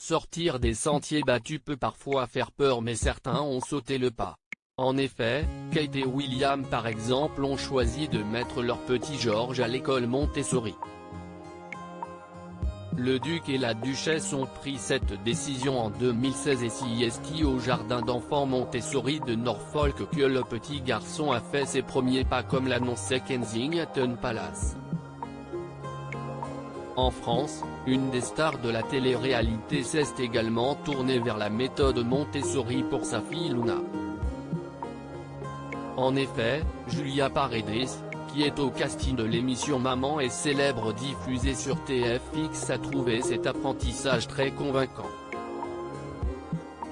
Sortir des sentiers battus peut parfois faire peur, mais certains ont sauté le pas. En effet, Kate et William par exemple ont choisi de mettre leur petit George à l'école Montessori. Le duc et la duchesse ont pris cette décision en 2016 et c'est au jardin d'enfants Montessori de Norfolk que le petit garçon a fait ses premiers pas, comme l'annonçait Kensington Palace. En France, une des stars de la télé-réalité s'est également tournée vers la méthode Montessori pour sa fille Luna. En effet, Julia Paredes, qui est au casting de l'émission Maman est célèbre diffusée sur TFX, a trouvé cet apprentissage très convaincant.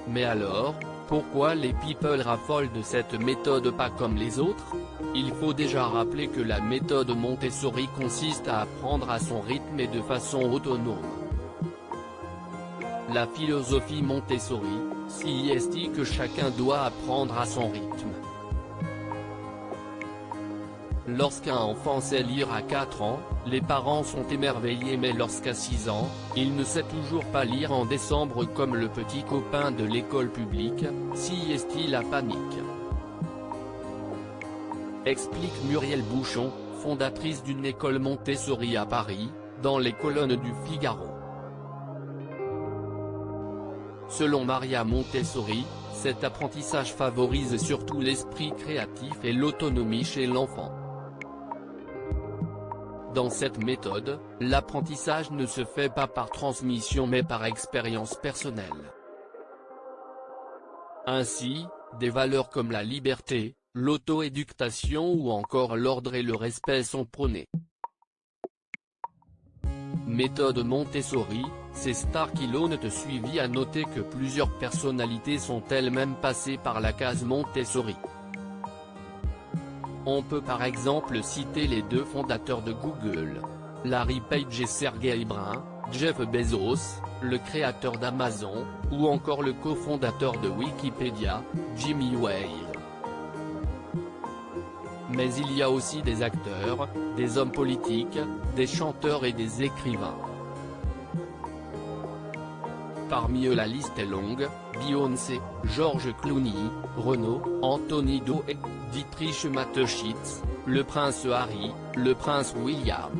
Mais alors, pourquoi les people raffolent de cette méthode pas comme les autres? Il faut déjà rappeler que la méthode Montessori consiste à apprendre à son rythme et de façon autonome. La philosophie Montessori, c'est que chacun doit apprendre à son rythme. Lorsqu'un enfant sait lire à 4 ans, les parents sont émerveillés, mais lorsqu'à 6 ans, il ne sait toujours pas lire en décembre comme le petit copain de l'école publique, c'est la panique. Explique Muriel Bouchon, fondatrice d'une école Montessori à Paris, dans les colonnes du Figaro. Selon Maria Montessori, cet apprentissage favorise surtout l'esprit créatif et l'autonomie chez l'enfant. Dans cette méthode, l'apprentissage ne se fait pas par transmission mais par expérience personnelle. Ainsi, des valeurs comme la liberté, l'auto-éducation ou encore l'ordre et le respect sont prônées. Méthode Montessori, c'est Star qui l'ont suivi. À noter que plusieurs personnalités sont elles-mêmes passées par la case Montessori. On peut par exemple citer les deux fondateurs de Google, Larry Page et Sergey Brin, Jeff Bezos, le créateur d'Amazon, ou encore le cofondateur de Wikipédia, Jimmy Wales. Mais il y a aussi des acteurs, des hommes politiques, des chanteurs et des écrivains. Parmi eux la liste est longue: Beyoncé, George Clooney, Renaud, Anthony Doe, Dietrich Mateschitz, le prince Harry, le prince William.